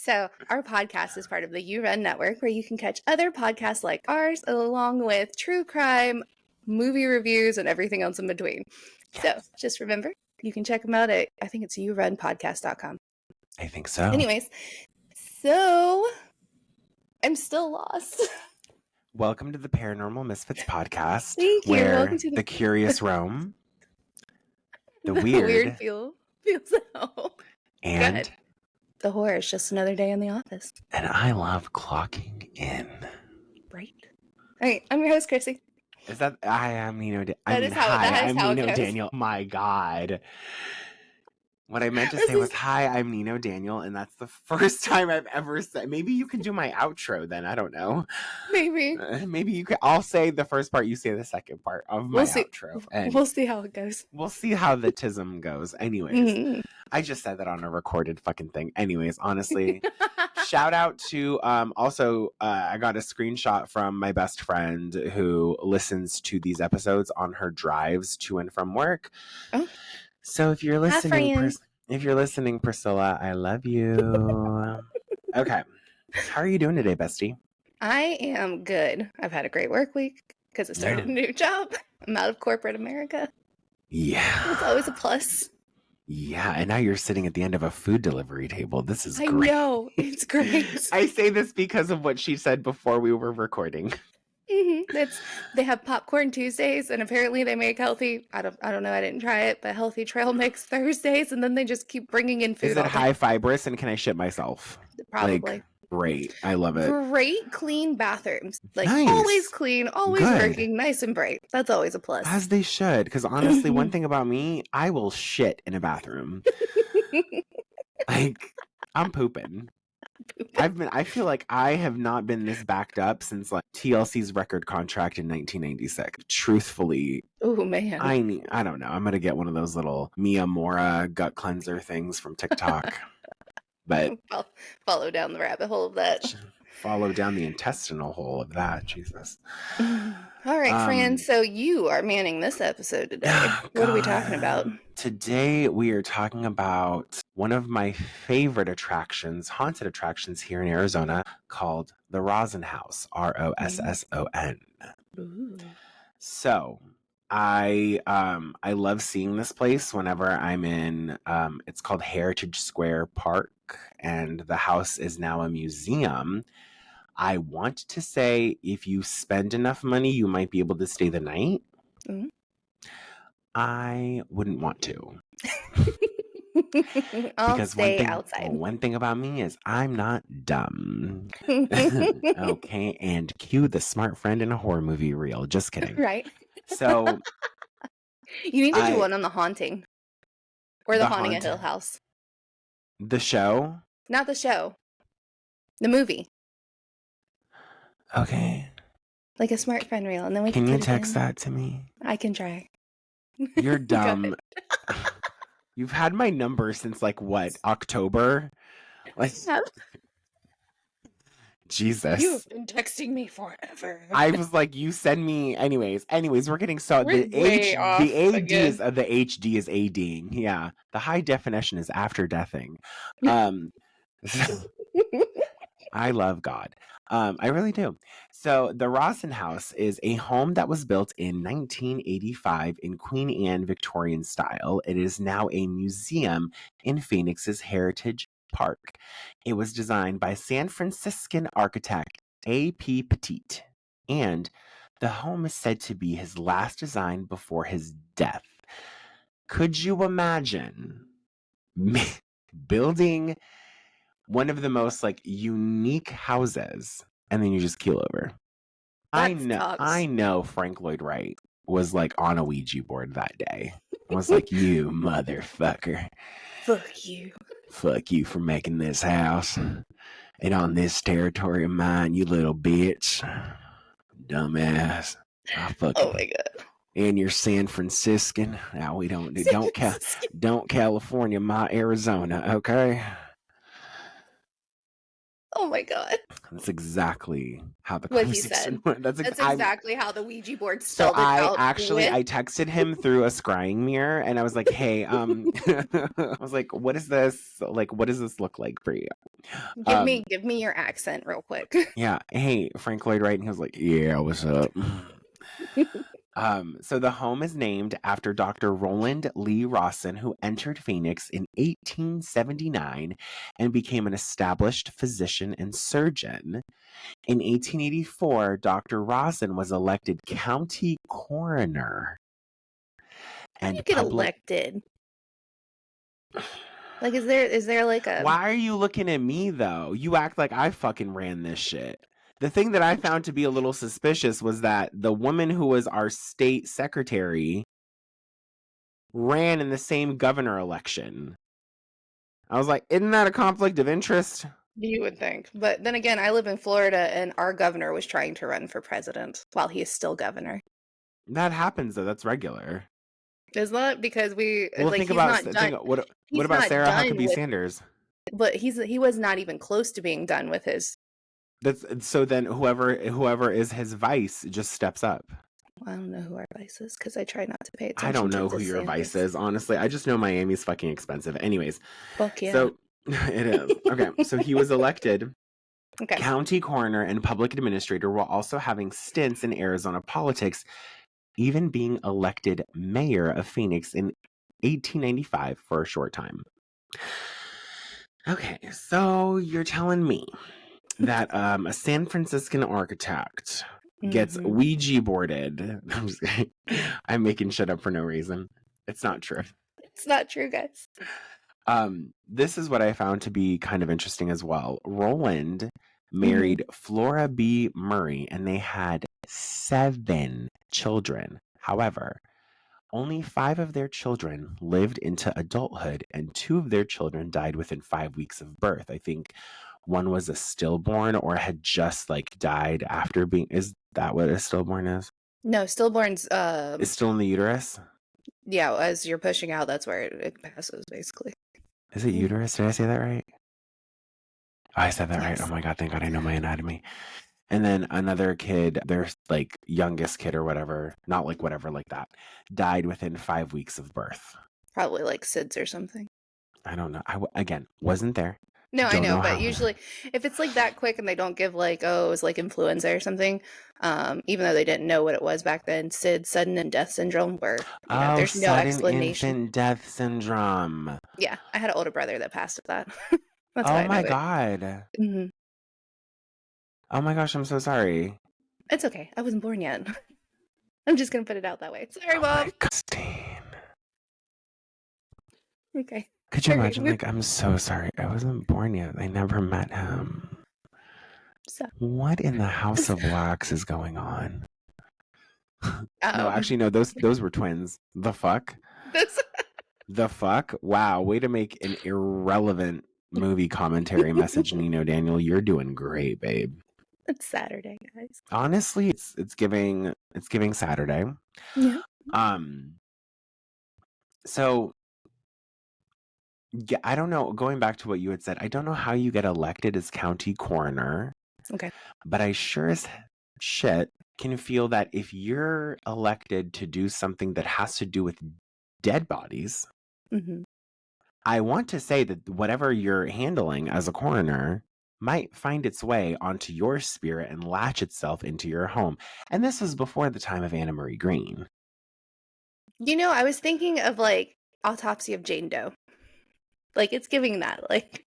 So our podcast is part of the You Run Network, where you can catch other podcasts like ours, along with true crime, movie reviews, and everything else in between. Yes. So just remember, you can check them out at, I think it's yourunpodcast.com. I think so. Anyways, so I'm still lost. Welcome to the Paranormal Misfits podcast. Thank you. Where Welcome to the curious roam, the weird feels out. and Good. The horror is just another day in the office. And I love clocking in. Right. All right, I'm your host, Chrissy. Is that I am Nino? I'm Nino it Daniel. My God. What I meant to say was, hi, I'm Nino Daniel, and that's the first time I've ever said. Maybe you can do my outro then. I don't know. Maybe. Maybe you can. I'll say the first part. You say the second part of my outro. And we'll see how it goes. We'll see how the tism goes. Anyways, I just said that on a recorded fucking thing. Anyways, honestly, shout out to also I got a screenshot from my best friend who listens to these episodes on her drives to and from work. Oh. So if you're listening, Priscilla, I love you. Okay. How are you doing today, bestie? I am good. I've had a great work week because I started a new job. I'm out of corporate America. Yeah. It's always a plus. Yeah, and now you're sitting at the end of a food delivery table. This is great. I know. It's great. I say this because of what she said before we were recording. They have popcorn Tuesdays, and apparently they make healthy. I don't know. I didn't try it, but healthy trail mix Thursdays, and then they just keep bringing in food. Is it high fibrous, and can I shit myself? Probably. Like, great. I love it. Great clean bathrooms. Like nice. Always clean, always good. Working, nice and bright. That's always a plus. As they should. Because honestly, one thing about me, I will shit in a bathroom. Like, I'm pooping. I feel like I have not been this backed up since like TLC's record contract in 1996. Truthfully. Oh man. I don't know. I'm gonna get one of those little Mia Mora gut cleanser things from TikTok. But I'll follow down the rabbit hole of that. Follow down the intestinal hole of that. Jesus. All right, friends. So you are manning this episode today. What are we talking about? Today we are talking about one of my favorite attractions, haunted attractions here in Arizona, called the Rosson House. Rosson. Ooh. So I love seeing this place whenever I'm in. It's called Heritage Square Park, and the house is now a museum. I want to say if you spend enough money, you might be able to stay the night. Mm-hmm. I wouldn't want to. Because one thing about me is I'm not dumb. Okay, and cue the smart friend in a horror movie reel. Just kidding. Right. So you need to do one on The Haunting. Or The Haunting at Hill House. The show? Not the show. The movie. Okay. Like a smart friend reel, and then we can you text that to me? I can try. You're dumb. You've had my number since like what, October? Like, Jesus. You've been texting me forever. I was like, you send me anyways, we're getting the HD is ADing. Yeah. The high definition is after deathing. I love God. I really do. So the Rosson House is a home that was built in 1985 in Queen Anne Victorian style. It is now a museum in Phoenix's Heritage Park. It was designed by San Franciscan architect A.P. Petit, and the home is said to be his last design before his death. Could you imagine building one of the most like unique houses and then you just keel over? I know Frank Lloyd Wright was like on a Ouija board that day. Was like, you motherfucker. Fuck you for making this house. And on this territory of mine, you little bitch. Dumbass. Oh my God. And you're San Franciscan. Now we don't California my Arizona, okay? Oh my God. That's exactly how the What he conversation said. went. That's exactly how the Ouija board So spelled it out I with. texted him through a scrying mirror and I was like, hey, I was like, what is this? Like, what does this look like for you? Give me your accent real quick. Yeah. Hey, Frank Lloyd Wright. And he was like, yeah, what's up? So the home is named after Dr. Roland Lee Rosson, who entered Phoenix in 1879 and became an established physician and surgeon. In 1884, Dr. Rosson was elected county coroner How do you and get public. elected? Like, is there like a Why are you looking at me though? You act like I fucking ran this shit. The thing that I found to be a little suspicious was that the woman who was our state secretary ran in the same governor election. I was like, isn't that a conflict of interest? you would think? But then again, I live in Florida, and our governor was trying to run for president while he is still governor. That happens though. That's regular. Isn't that because Well, like think he's about not think. done? What He's about not Sarah done Huckabee with, Sanders? but he was not even close to being done with his. That's so. Then whoever is his vice just steps up. I don't know who our vice is because I try not to pay I attention don't to know who your vice DeSantis. is, honestly. I just know Miami's fucking expensive. Anyways, Fuck yeah. so it is. Okay, so he was elected Okay. county coroner and public administrator while also having stints in Arizona politics, even being elected mayor of Phoenix in 1895 for a short time. Okay, so you're telling me that a San Franciscan architect gets Mhm. Ouija boarded. I'm making shit up for no reason. It's not true. It's not true, guys. This is what I found to be kind of interesting as well. Roland Mhm. married Flora B. Murray and they had 7 children. However, only 5 of their children lived into adulthood and 2 of their children died within 5 weeks of birth. I think one was a stillborn or had just like died after being. Is that what a stillborn is? No, stillborns. Is still in the uterus? Yeah, as you're pushing out, that's where it passes, basically. Is it uterus? Did I say that right? Oh, I said that right. Oh Yes. my God, thank God I know my anatomy. And then another kid, their like youngest kid or whatever, not like whatever like that, died within 5 weeks of birth. Probably like SIDS or something. I don't know. Again, wasn't there. No, I Don't know, know but how. usually if it's like that quick and they don't give like, oh, it was like influenza or something, even though they didn't know what it was back then, SID, sudden and death syndrome, where, Oh, there's no sudden explanation. infant death syndrome. Yeah, I had an older brother that passed of that. That's Oh why I know my it. God. Mhm. Oh my gosh, I'm so sorry. It's okay. I wasn't born yet. I'm just gonna put it out that way. Sorry, Oh my Mom. God, Christine. Okay. Could you All right. imagine? Like, I'm so sorry. I wasn't born yet. I never met him. So, What in the House of Wax is going on? No, um, actually, no. Those were twins. The fuck? this. The fuck? Wow. Way to make an irrelevant movie commentary message, Nino Daniel. You're doing great, babe. It's Saturday, guys. Honestly, it's giving Saturday. Yeah. Um. So yeah, I don't know. Going back to what you had said, I don't know how you get elected as county coroner, Okay. but I sure as shit can feel that if you're elected to do something that has to do with dead bodies, Mm-hmm. I want to say that whatever you're handling as a coroner might find its way onto your spirit and latch itself into your home. And this was before the time of Anna Marie Green. I was thinking of like Autopsy of Jane Doe. Like it's giving that. Like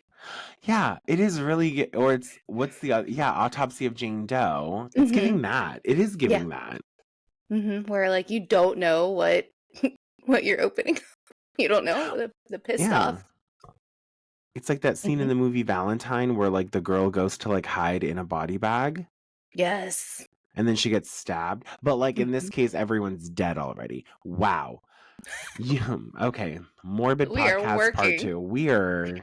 Yeah, it is really, or it's, what's the other, yeah, Autopsy of Jane Doe. It's mm-hmm. giving that. It is Yeah. giving that. Mm-hmm. Where like you don't know what what you're opening. You don't know the pissed Yeah. off. It's like that scene in Mm-hmm. the movie Valentine where like the girl goes to like hide in a body bag Yes. and then she gets stabbed. But like in this Mm-hmm. case, everyone's dead already. Wow. Yeah, okay. Morbid We are podcast part working. 2. We are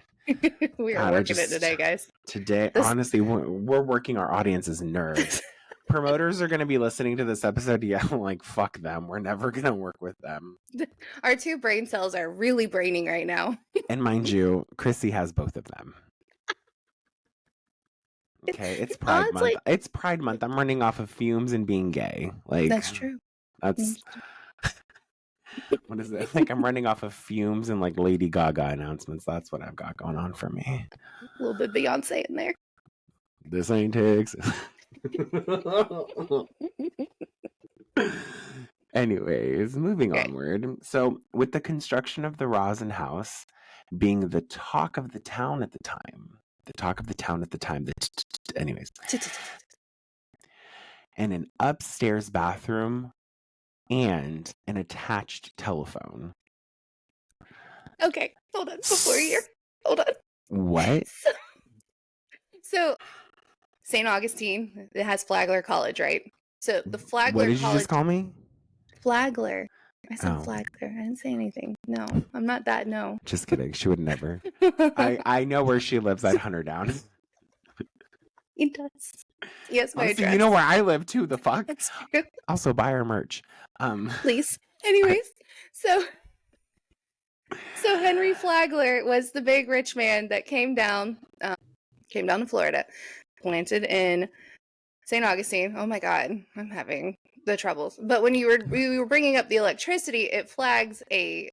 We are God, working it today, guys. today, This honestly, we're working our audience's nerves. Promoters are going to be listening to this episode. Yeah, like, fuck them. We're never going to work with them. our 2 brain cells are really braining right now. And mind you, Chrissy has both of them. Okay, it's Pride It's Month. like It's Pride Month. I'm running off of fumes and being gay. Like that's true. that's what is it? Like I'm running off of fumes and like Lady Gaga announcements. That's what I've got going on for me. A little bit Beyonce in there. This ain't Texas. Anyways, moving Okay. onward. So, with the construction of the Rosson House being the talk of the town at the time, anyways, and an upstairs bathroom and an attached telephone. Okay, hold on. Hold on. What? So St. Augustine, it has Flagler College, right? So the What Flagler did you College, just call me? Flagler. I said Oh, Flagler. I didn't say anything. No, I'm not that. No. just kidding. She would never. I know where she lives. I'd hunt her down. He does. Yes, my Honestly, address. you know where I live too. The fuck. It's true. Also, buy our merch. Please. Anyways, so Henry Flagler was the big rich man that came down to Florida, planted in St. Augustine. Oh my God, I'm having the troubles. But when you were bringing up the electricity, it flags a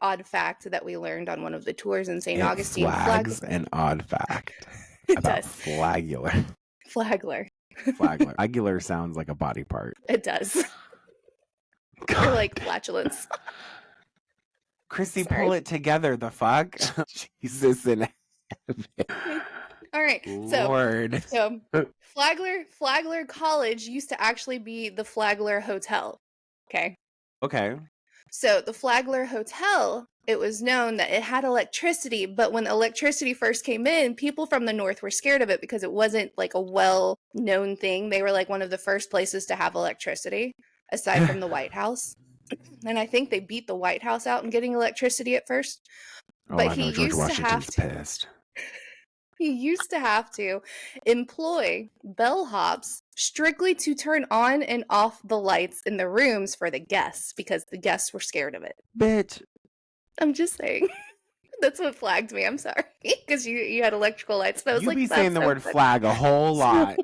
odd fact that we learned on one of the tours in St. It Augustine. flags an odd fact It about does. flagular. Flagler. Flagular. Flagular sounds like a body part. It does. God. Or like flatulence. Chrissy, Sorry. pull it together. The fuck? Jesus in heaven. All right. Lord. So Flagler College used to actually be the Flagler Hotel. Okay. Okay. So the Flagler Hotel, it was known that it had electricity, but when electricity first came in, people from the north were scared of it because it wasn't like a well-known thing. They were like one of the first places to have electricity, aside from the White House. And I think they beat the White House out in getting electricity at first. Oh, But I know George Washington's pissed. he used to have to employ bellhops strictly to turn on and off the lights in the rooms for the guests because the guests were scared of it. Bitch. I'm just saying. That's what flagged me. I'm sorry. Because you had electrical lights. And I was You like, be saying the so word funny. flag a whole lot.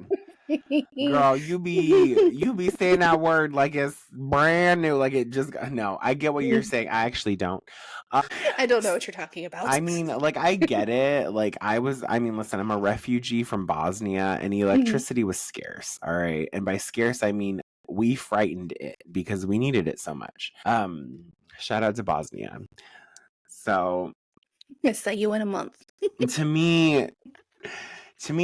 Girl, you be saying that word like it's brand new, like it just no. I get what you're saying. I actually don't. I don't know what you're talking about. I mean, like I get it. Like listen, I'm a refugee from Bosnia and electricity was scarce. All right. And by scarce I mean we frightened it because we needed it so much. Shout out to Bosnia. So I say you in a month. to me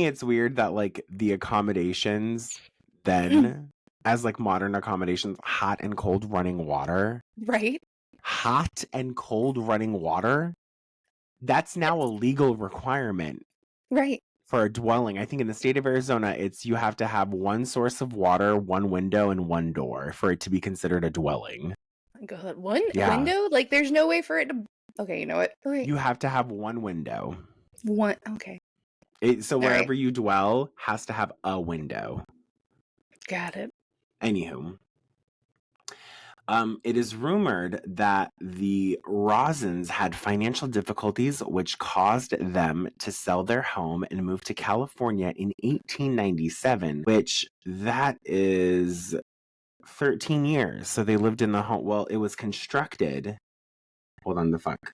it's weird that like the accommodations then as like modern accommodations, hot and cold running water. Right? Hot and cold running water. That's now a legal requirement. Right. For a dwelling. I think in the state of Arizona, it's you have to have one source of water, one window, and one door for it to be considered a dwelling. Go ahead. One window? Like there's no way for it to. Okay, you know what? Okay. You have to have one window. One. Okay. So wherever you dwell has to have a window. Got it. Anywho. It is rumored that the Rossens had financial difficulties, which caused them to sell their home and move to California in 1897, which that is 13 years. So they lived in the home. Well, it was constructed. Hold on, the fuck.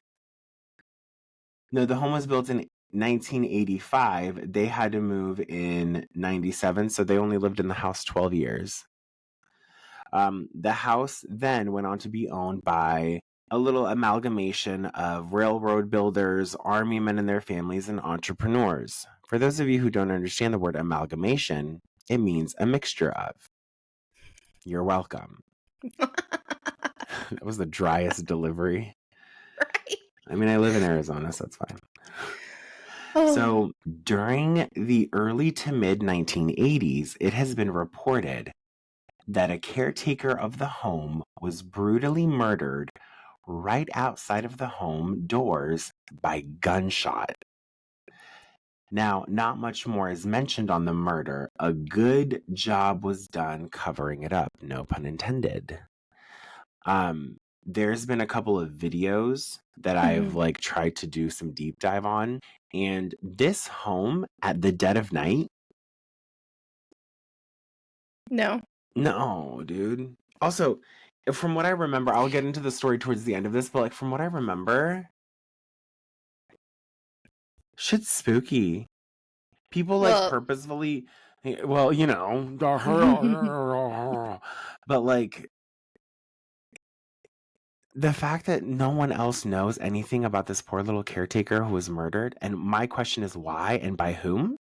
No, the home was built in 1985. They had to move in 97, so they only lived in the house 12 years. The house then went on to be owned by a little amalgamation of railroad builders, army men and their families, and entrepreneurs. For those of you who don't understand the word amalgamation, it means a mixture of. You're welcome. That was the driest delivery. Right. I mean, I live in Arizona, so that's fine. Oh. So during the early to mid 1980s, it has been reported that a caretaker of the home was brutally murdered right outside of the home doors by gunshot. Now, not much more is mentioned on the murder. A good job was done covering it up, no pun intended. There's been a couple of videos that I've like tried to do some deep dive on, and this home at the dead of night No. No, dude. Also, from what I remember, I'll get into the story towards the end of this, but like from what I remember, shit's spooky. People like Well, purposefully, well, you know, but like the fact that no one else knows anything about this poor little caretaker who was murdered, and my question is why and by whom?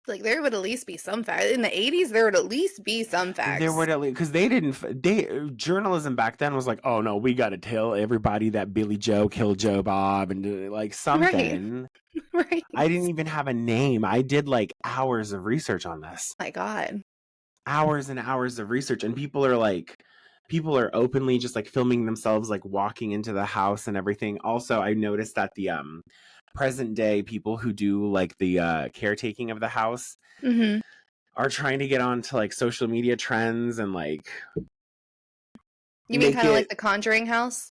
like there would at least be some facts. In the 80s, there would at least be some There facts. were at least because they didn't. Journalism back then was like, oh no, we got to tell everybody that Billy Joe killed Joe Bob and like Right. something. Right. I didn't even have a name. I did like hours of research on this. My God. Hours and hours of research, and people are openly just like filming themselves like walking into the house and everything. Also, I noticed that the present day people who do like the caretaking of the house Mm-hmm. are trying to get onto like social media trends and like You mean make kind of like it the Conjuring house?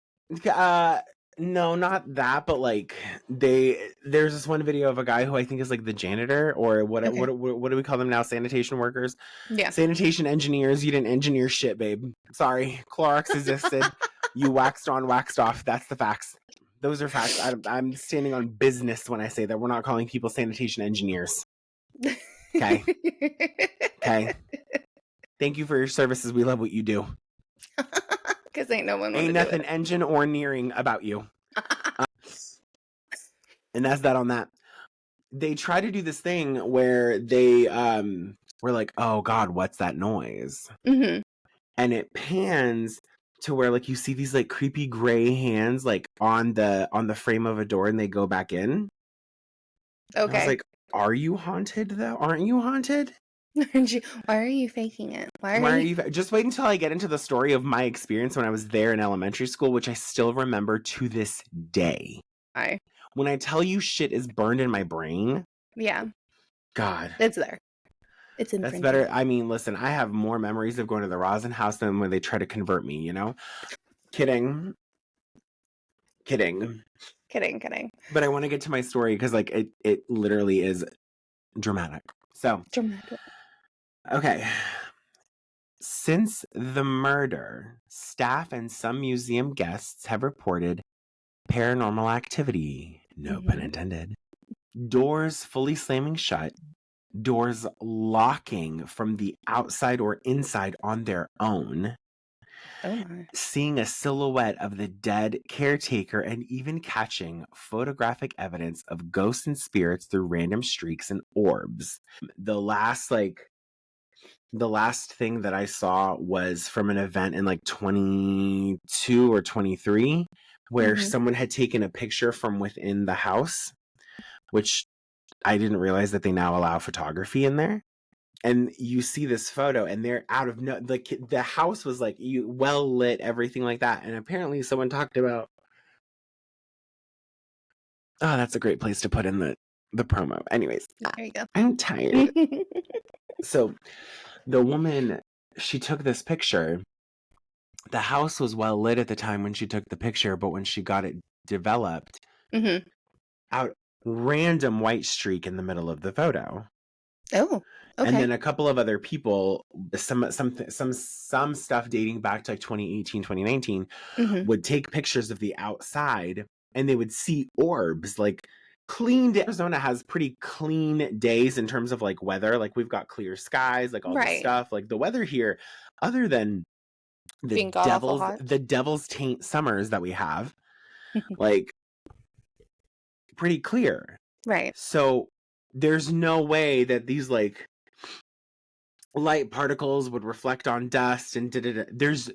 uh no, not that, but like there's this one video of a guy who I think is like the janitor or Okay. what do we call them now? Sanitation workers, Yeah. sanitation engineers. You didn't engineer shit, babe. Sorry, Clorox existed. You waxed on, waxed off. That's the facts. Those are facts. I'm standing on business when I say that we're not calling people sanitation engineers. Okay, okay. Thank you for your services. We love what you do. Because ain't no one want Ain't to do nothing engine or nearing about you. And that's that on that. They try to do this thing where they were like, oh God, what's that noise? Mm-hmm. And it pans to where like you see these like creepy gray hands like on the frame of a door and they go back in. And I was Okay. like, are you haunted though? Aren't you haunted? Why are you faking it? Why Why are are you? you just wait until I get into the story of my experience when I was there in elementary school, which I still remember to this day. Why? When I tell you shit is burned in my brain, Yeah, God, it's there. It's that's imprinted. better. I mean, listen, I have more memories of going to the Rosson House than when they try to convert me, you know? Kidding. Kidding. Kidding, kidding. But I want to get to my story because like it literally is dramatic. So, Dramatic. okay. Since the murder, staff and some museum guests have reported paranormal activity. No pun Mm-hmm. intended. Doors fully slamming shut, doors locking from the outside or inside on their own, Oh my. seeing a silhouette of the dead caretaker, and even catching photographic evidence of ghosts and spirits through random streaks and orbs. The last thing that I saw was from an event in like 22 or 23 where Mm-hmm. someone had taken a picture from within the house, which I didn't realize that they now allow photography in there. And you see this photo and they're out of no, like the house was like you well lit, everything like that. And apparently someone talked about, oh, that's a great place to put in the promo. Anyways, There you go. I'm tired. So the woman, she took this picture. The house was well lit at the time when she took the picture, but when she got it developed, Mm-hmm. out random white streak in the middle of the photo. Oh, And okay. then a couple of other people, some stuff dating back to like 2018, 2019, Mm-hmm. would take pictures of the outside and they would see orbs like clean. Arizona has pretty clean days in terms of like weather. Like we've got clear skies, like all this Right. stuff. Like the weather here, other than Being god awful hot. the devil's taint summers that we have, like pretty clear. Right. So there's no way that these like light particles would reflect on dust and there's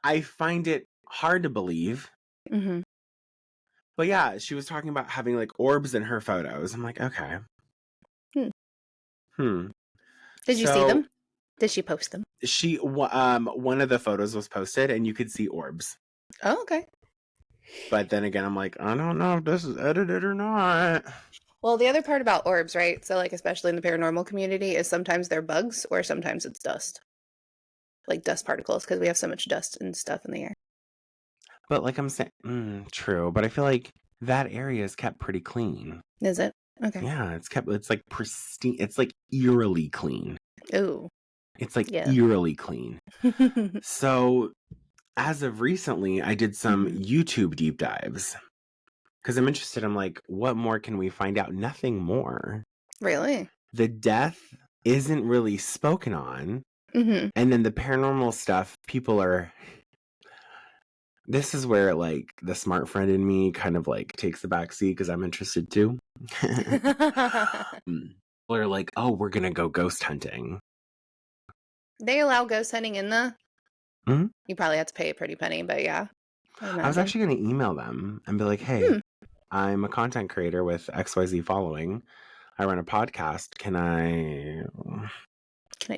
I find it hard to believe. Mm-hmm. But yeah, she was talking about having like orbs in her photos. I'm like, okay. Hmm. Hmm. Did you see So them? Did she post them? one of the photos was posted and you could see orbs. Oh, okay. But then again, I'm like, I don't know if this is edited or not. Well, the other part about orbs, right? So, like, especially in the paranormal community, is sometimes they're bugs or sometimes it's dust. Like dust particles, because we have so much dust and stuff in the air. But like I'm saying, true. But I feel like that area is kept pretty clean. Is it? Okay. Yeah, it's like pristine. It's like eerily clean. Ooh. It's like Yeah. eerily clean. So as of recently, I did some YouTube deep dives because I'm interested. I'm like, what more can we find out? Nothing more. Really? The death isn't really spoken on. Mm-hmm. And then the paranormal stuff, people are... This is where, like, the smart friend in me kind of, like, takes the back seat because I'm interested too. People are like, oh, we're going to go ghost hunting. They allow ghost hunting in the... Mm-hmm. You probably have to pay a pretty penny, but yeah. I was actually going to email them and be like, hey, I'm a content creator with XYZ following. I run a podcast. Can I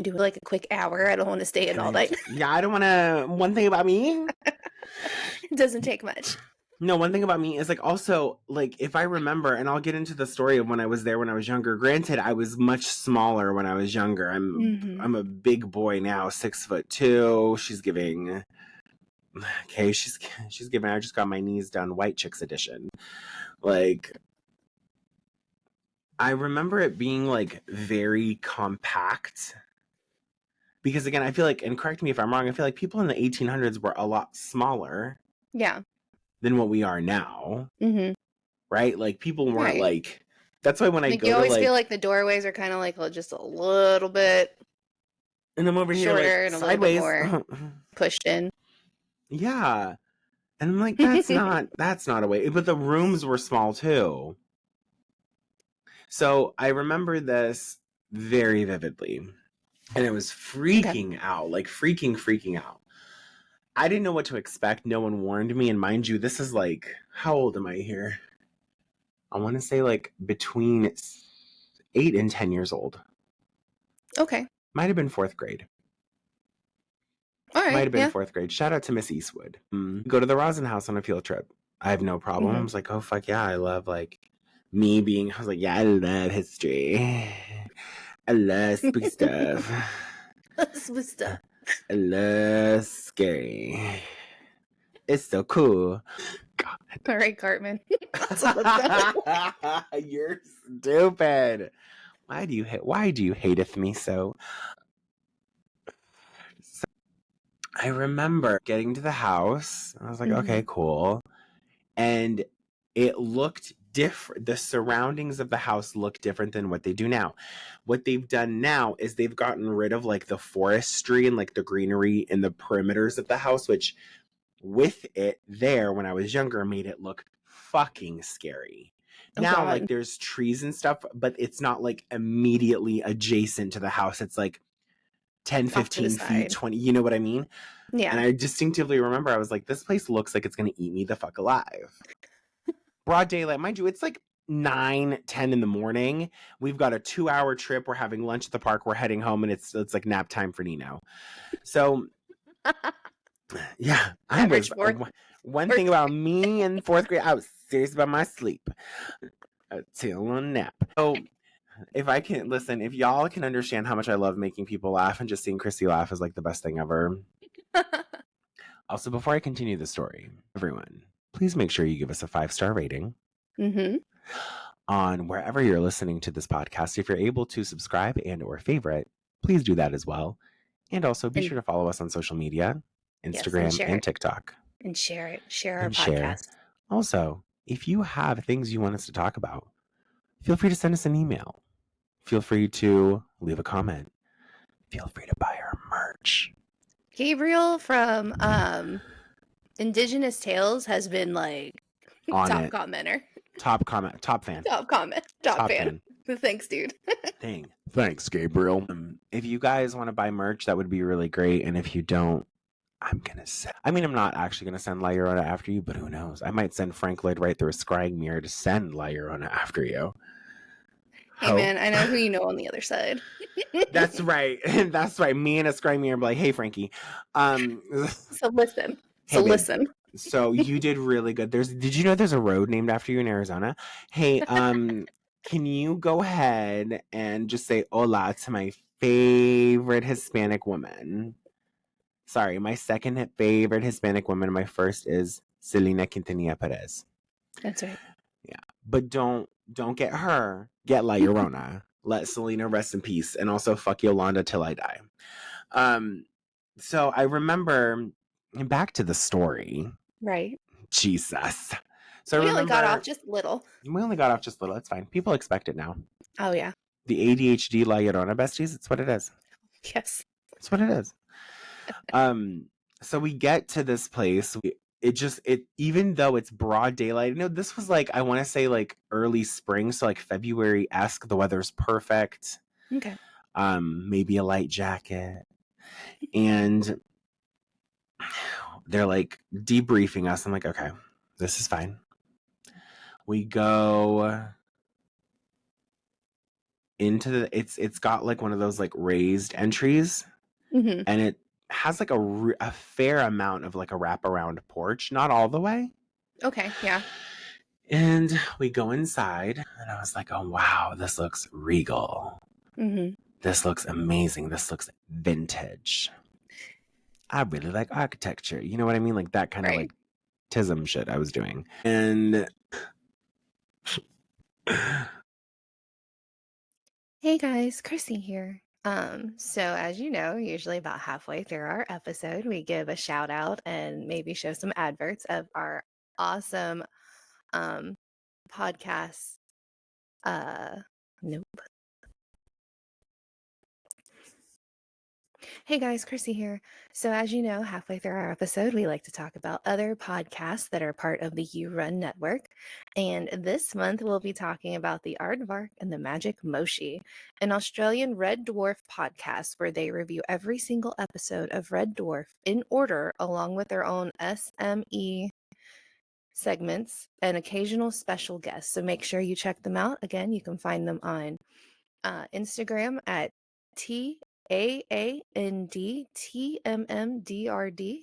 do like a quick hour? I don't want to stay in all night. Yeah, I don't want to... One thing about me... It doesn't take much. No, one thing about me is, like, also, like, if I remember, and I'll get into the story of when I was there when I was younger. Granted, I was much smaller when I was younger. I'm a big boy now, 6'2". She's giving... Okay, she's giving... I just got my knees done, White Chicks edition. Like... I remember it being, like, very compact. Because, again, I feel like, and correct me if I'm wrong, I feel like people in the 1800s were a lot smaller. Yeah. Than what we are now. Mm-hmm. Right? Like, people weren't, like... That's why when I go you always to, like... feel like the doorways are kind of, like, just a little bit... And I'm over here, like, and sideways. A little bit more pushed in. Yeah. And I'm like, that's not a way. But the rooms were small, too. So, I remember this very vividly. And it was freaking out. Like, freaking out. I didn't know what to expect. No one warned me. And mind you, this is, like... How old am I here? I want to say, like, between 8 and 10 years old. Okay. Might have been 4th grade. All right. Might have been 4th grade. Shout out to Miss Eastwood. Go to the Rosson House on a field trip. I have no problem. I was like, oh, fuck yeah. I love, like, me being... I was like, yeah, I love history. I love spooky stuff. Spooky stuff. I love scary. It's so cool. God. All right, Cartman. You're stupid. Why do you hateth me so? I remember getting to the house. I was like, okay, cool. And it looked different. The surroundings of the house look different than what they do now. What they've done now is they've gotten rid of, like, the forestry and, like, the greenery in the perimeters of the house, which with it there when I was younger made it look fucking scary. Now, like, there's trees and stuff, but it's not, like, immediately adjacent to the house. It's, like, 10, 15 feet, 20, you know what I mean? Yeah. And I distinctively remember I was like, this place looks like it's going to eat me the fuck alive. Broad daylight. Mind you, it's, like, 9, 10 in the morning. We've got a 2-hour trip. We're having lunch at the park. We're heading home, and it's like, nap time for Nino. So... Yeah, I was... One thing about me in 4th grade, I was serious about my sleep. Till a nap. So, if I can... Listen, if y'all can understand how much I love making people laugh, and just seeing Chrissy laugh is, like, the best thing ever. Also, before I continue the story, everyone, please make sure you give us a 5-star rating. On wherever you're listening to this podcast. If you're able to subscribe and or favorite, please do that as well. And also be sure to follow us on social media, Instagram and TikTok. And share it. Share our podcast. Also, if you have things you want us to talk about, feel free to send us an email. Feel free to leave a comment. Feel free to buy our merch. Gabriel from Indigenous Tales has been, like, top commenter. Top comment. Top fan. Top comment. Top fan. Thanks, dude. Thanks, Gabriel. If you guys want to buy merch, that would be really great. And if you don't, I'm not actually going to send La Llorona after you, but who knows? I might send Frank Lloyd Wright through a scrying mirror to send La Llorona after you. Hey, man, I know who you know on the other side. That's right. That's right. Me and a scrying mirror be like, hey, Frankie. So listen. Listen. So you did really good. Did you know there's a road named after you in Arizona? Hey, can you go ahead and just say hola to my favorite Hispanic woman? Sorry, my second favorite Hispanic woman. My first is Selena Quintanilla Perez. That's right. Yeah, but don't get her. Get La Llorona. Let Selena rest in peace, and also fuck Yolanda till I die. So I remember, back to the story. Right. Jesus. So I We only got off remember just little. we only got off just a little. It's fine. People expect it now. Oh, yeah. The ADHD La Llorona besties. It's what it is. Yes. It's what it is. So we get to this place. It even though it's broad daylight, this was like, I want to say like early spring, so like February-esque. The weather's perfect. Okay. Maybe a light jacket. And they're like debriefing us. I'm like, okay, this is fine. We go into it's got like one of those like raised entries, Mm-hmm. and it has like a fair amount of like a wraparound porch, not all the way. Okay. Yeah. And we go inside, and I was like, oh wow, this looks regal. Mm-hmm. This looks amazing. This looks vintage. I really like architecture. You know what I mean? Like that kind of Right. like tism shit I was doing. And Hey guys, Chrissy here. So as you know, usually about halfway through our episode, we give a shout out and maybe show some adverts of our awesome podcast. Nope. Hey guys, Chrissy here. So as you know, halfway through our episode, we like to talk about other podcasts that are part of the You Run network. And this month, we'll be talking about the Aardvark and the Magic Moshi, an Australian Red Dwarf podcast where they review every single episode of Red Dwarf in order, along with their own SME segments and occasional special guests. So make sure you check them out. Again, you can find them on Instagram at TAANDTMMDRD.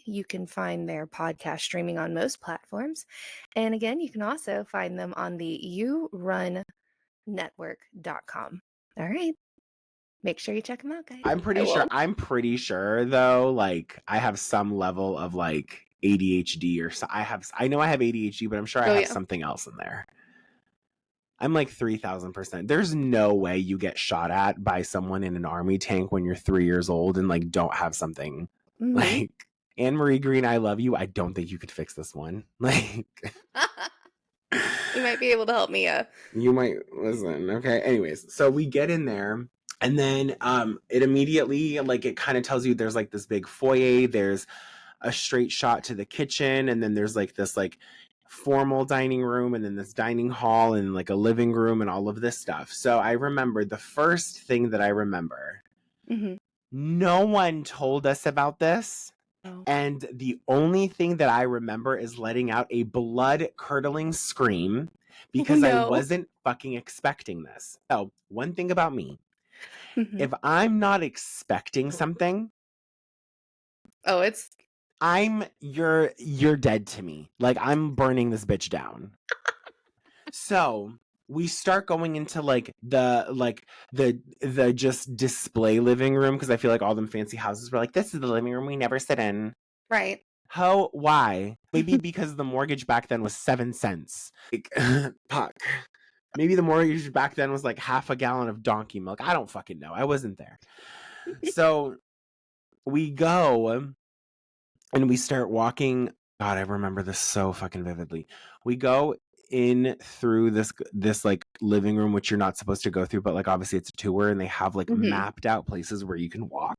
You can find their podcast streaming on most platforms. And again, you can also find them on the yourunnetwork.com. All right. Make sure you check them out, guys. I'm pretty sure though, like I have some level of like ADHD or so. I know I have ADHD, but I'm sure I have something else in there. I'm like 3,000%. There's no way you get shot at by someone in an army tank when you're 3 years old and like don't have something. Like, Anne Marie Green, I love you. I don't think you could fix this one. Like, you might be able to help me. You might listen. Okay. Anyways, so we get in there, and then it immediately, like, it kind of tells you there's like this big foyer. There's a straight shot to the kitchen, and then there's like this like formal dining room, and then this dining hall, and like a living room, and all of this stuff. So I remember the first thing that I remember. Mm-hmm. No one told us about this. Oh. And the only thing that I remember is letting out a blood-curdling scream because I wasn't fucking expecting this. So, one thing about me, if I'm not expecting something, you're dead to me. Like, I'm burning this bitch down. So we start going into like the just display living room, because I feel like all them fancy houses were like, this is the living room we never sit in. Right. How? Why? Maybe because the mortgage back then was 7 cents. Like, fuck. Maybe the mortgage back then was like half a gallon of donkey milk. I don't fucking know. I wasn't there. So we go and we start walking. God, I remember this so fucking vividly. We go in through this like living room, which you're not supposed to go through, but like obviously it's a tour, and they have like mapped out places where you can walk.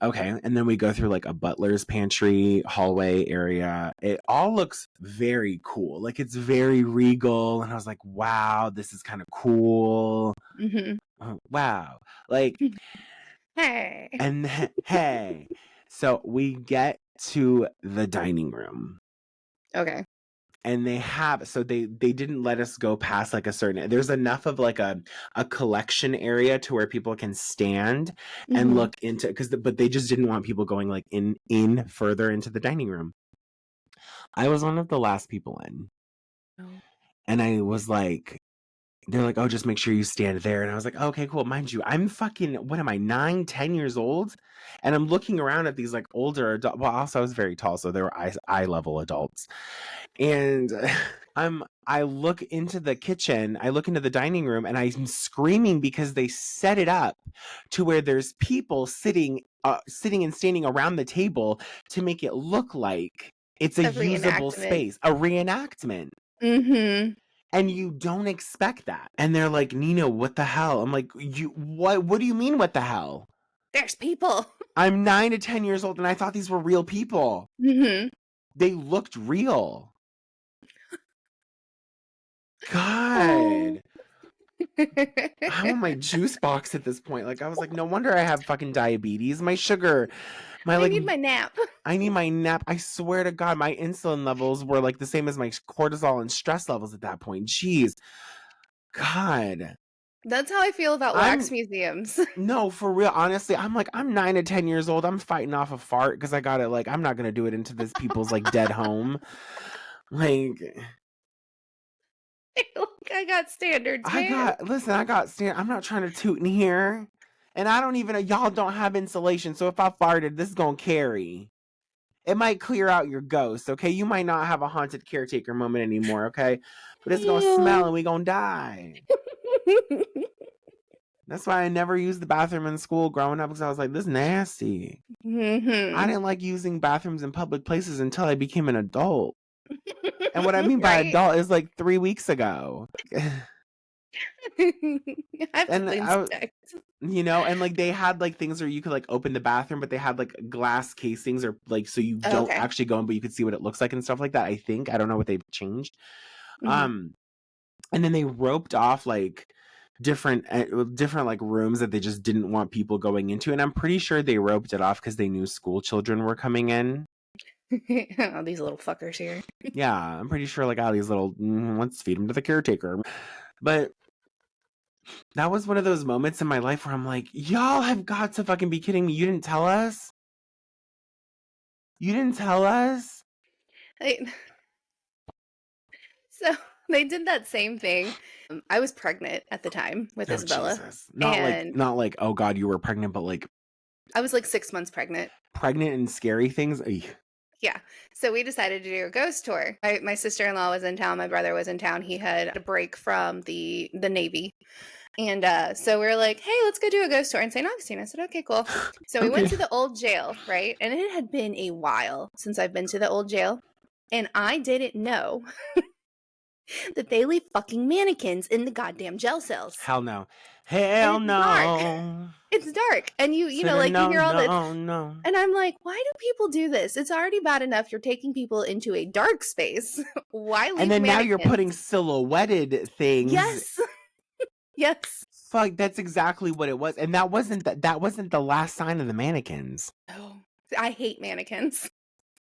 Okay, and then we go through like a butler's pantry hallway area. It all looks very cool. Like it's very regal, and I was like, wow, this is kind of cool. Wow. Like, hey. And hey. So we get to the dining room. Okay. And they didn't let us go past like a certain, there's enough of like a collection area to where people can stand and look into, but they just didn't want people going like in further into the dining room. I was one of the last people in. And I was like, they're like, oh, just make sure you stand there. And I was like, okay, cool. Mind you, I'm fucking, what am I, 9, 10 years old? And I'm looking around at these like older adults. Well, also I was very tall, so they were eye level adults. And I look into the kitchen, I look into the dining room, and I'm screaming because they set it up to where there's people sitting sitting and standing around the table to make it look like it's a A usable reenactment. space, a reenactment. Mm-hmm. And you don't expect that. And they're like, Nino, what the hell? I'm like, what do you mean, what the hell? There's people. I'm 9 to 10 years old and I thought these were real people. Mm-hmm. They looked real. Oh. God. I'm on my juice box at this point. Like, I was like, no wonder I have fucking diabetes. My sugar, my I like, need my nap. I need my nap. I swear to God, my insulin levels were like the same as my cortisol and stress levels at that point. Jeez. God. That's how I feel about wax I'm museums. No, for real. Honestly, I'm like, I'm 9 to 10 years old. I'm fighting off a fart because I got it. Like, I'm not gonna do it into this people's like dead home. Like, Look, I got standards, man. listen, I got stand. I'm not trying to toot in here, and I don't even. Y'all don't have insulation, so if I farted, this is gonna carry. It might clear out your ghost. Okay, you might not have a haunted caretaker moment anymore. Okay, but it's gonna smell and we gonna die. That's why I never used the bathroom in school growing up because I was like, this is nasty. I Mm-hmm. didn't like using bathrooms in public places until I became an adult. And what I mean by Right? adult is like 3 weeks ago. I have And to inspect. and like they had like things where you could like open the bathroom, but they had like glass casings or like so you Oh, don't okay. actually go in, but you could see what it looks like and stuff like that. I think I don't know what they've changed. Mm-hmm. Um, and then they roped off like different like rooms that they just didn't want people going into, and I'm pretty sure they roped it off because they knew school children were coming in. Oh, these little fuckers here. Yeah, I'm pretty sure like all these little let's feed them to the caretaker. But that was one of those moments in my life where I'm like, y'all have got to fucking be kidding me. You didn't tell us? You didn't tell us? I- so they did that same thing. I was pregnant at the time with Oh Isabella, Jesus. and Not like oh God, you were pregnant, but like I was like 6 months pregnant. pregnant and scary things. Yeah. So we decided to do a ghost tour. My sister-in-law was in town. My brother was in town. He had a break from the Navy. And so we were like, hey, let's go do a ghost tour in St. Augustine. I said, okay, cool. So we went Okay. to the old jail, right? And it had been a while since I've been to the old jail. And I didn't know that they leave fucking mannequins in the goddamn jail cells. Hell no. And Hell it's dark. no. It's dark. And you know, Said like you no, hear all this. no, no. And I'm like, why do people do this? It's already bad enough you're taking people into a dark space. Why And leave then now you're mannequins? putting silhouetted things. Yes. Yes. Fuck, that's exactly what it was. And that wasn't the last sign of the mannequins. Oh, I hate mannequins.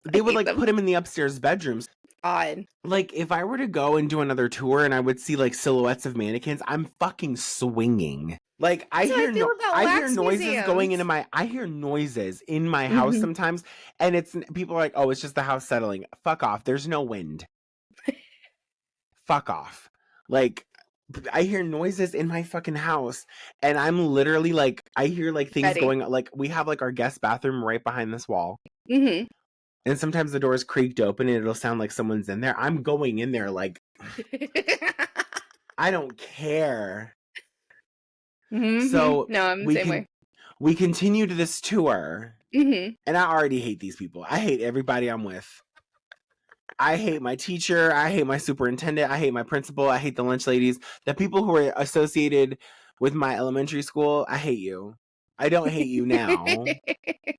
I They would hate like them. put them in the upstairs bedrooms. Odd. Like if I were to go and do another tour and I would see like silhouettes of mannequins, I'm fucking swinging. Like That's how I feel about I hear wax noises going into museums. my I hear noises in my house Hmm. sometimes and it's people are like, "Oh, it's just the house settling." Fuck off. There's no wind. Fuck off. Like I hear noises in my fucking house and I'm literally like I hear like things Ready. going like we have like our guest bathroom right behind this wall. Hmm. And sometimes the door's creaked open and it'll sound like someone's in there. I'm going in there like I don't care. Hmm. So No, I'm the same way. we continued this tour, Hmm. and I already hate these people. I hate everybody I'm with. I hate my teacher. I hate my superintendent. I hate my principal. I hate the lunch ladies. The people who are associated with my elementary school, I hate you. I don't hate you now,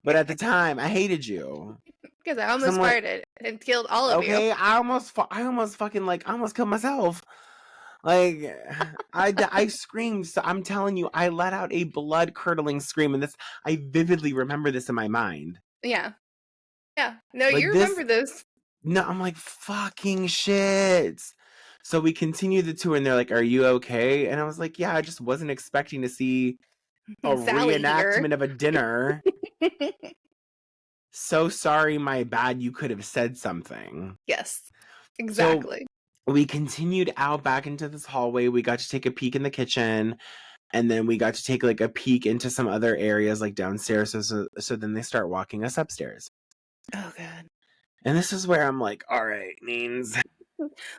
but at the time, I hated you. Because I Cause I'm almost like, farted and killed all of you. okay, I almost fucking like, I almost killed myself. Like, I screamed. So I'm telling you, I let out a blood curdling scream, and I vividly remember this in my mind. Yeah. Yeah. No, Like you this, remember this. no, I'm like fucking shit. So we continue the tour, and they're like, "Are you okay?" And I was like, "Yeah, I just wasn't expecting to see a Sally here. reenactment of a dinner." So sorry, my bad. You could have said something. Yes. So Exactly. we continued out back into this hallway. We got to take a peek in the kitchen. And then we got to take like a peek into some other areas like downstairs. So then they start walking us upstairs. Oh god. And this is where I'm like, all right, Neens.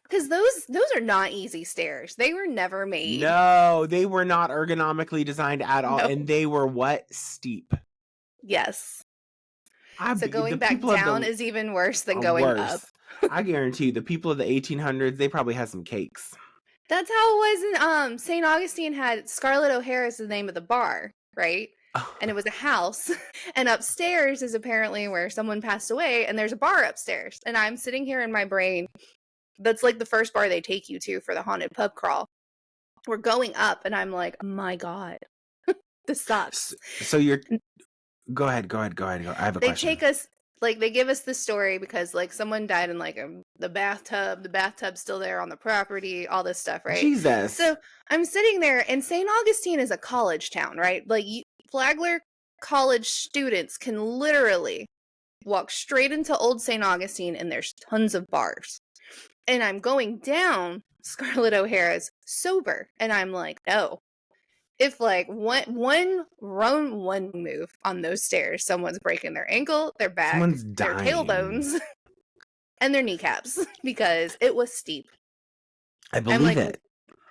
Because those are not easy stairs. They were never made. No, they were not ergonomically designed at all. No. And they were what? Steep. Yes. So The going back people of down the is even worse than are going up. worse. I guarantee you, the people of the 1800s, they probably had some cakes. That's how it was in St. Augustine had Scarlett O'Hara is the name of the bar, right? And it was a house. And upstairs is apparently where someone passed away, and there's a bar upstairs. And I'm sitting here in my brain. That's like the first bar they take you to for the haunted pub crawl. We're going up, and I'm like, oh my God, this sucks. So you're go ahead. I have a They question. take us, like, they give us the story because, like, someone died in, like, the bathtub's still there on the property, all this stuff, right? Jesus. So I'm sitting there, and St. Augustine is a college town, right? Like, Flagler college students can literally walk straight into Old St. Augustine, and there's tons of bars. And I'm going down Scarlett O'Hara's sober, and I'm like, no. If like one move on those stairs, someone's breaking their ankle, their back, Someone's their dying. tailbones, and their kneecaps because it was steep. I believe it.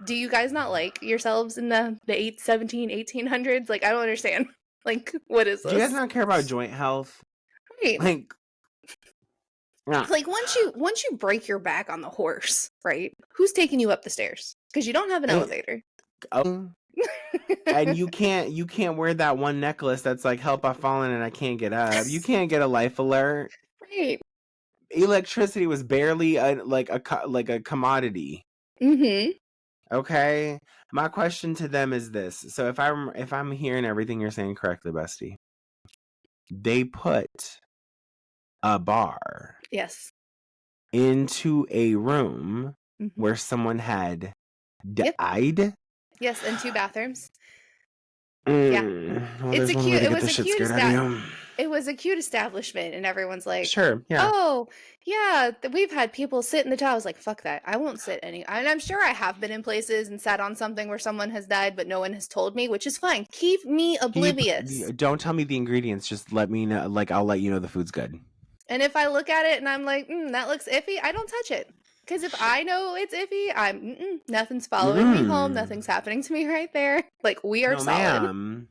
Do you guys not like yourselves in the 1800s? Like, I don't understand. Like, what is this? Do you guys not care about joint health? Right. Like, like once you break your back on the horse, right? Who's taking you up the stairs? Because you don't have an elevator. Oh. And you can't wear that one necklace that's like, help, I've fallen and I can't get up. You can't get a life alert. Right. Electricity was barely a commodity. Mm-hmm. Okay. My question to them is this. So if I'm hearing everything you're saying correctly, Bestie, they put a bar Yes. into a room where someone had died. Yes, and 2 bathrooms. Yeah. Well, It's a cute. It was a cute establishment, and everyone's like, sure, yeah. Oh, yeah. We've had people sit in the towel. I was like, fuck that. I won't sit any. And I'm sure I have been in places and sat on something where someone has died, but no one has told me, which is fine. Keep me oblivious. Don't tell me the ingredients. Just let me know. Like, I'll let you know the food's good. And if I look at it and I'm like, that looks iffy, I don't touch it. Because if I know it's iffy, nothing's following me home. Nothing's happening to me right there. Like, we are solid. Ma'am.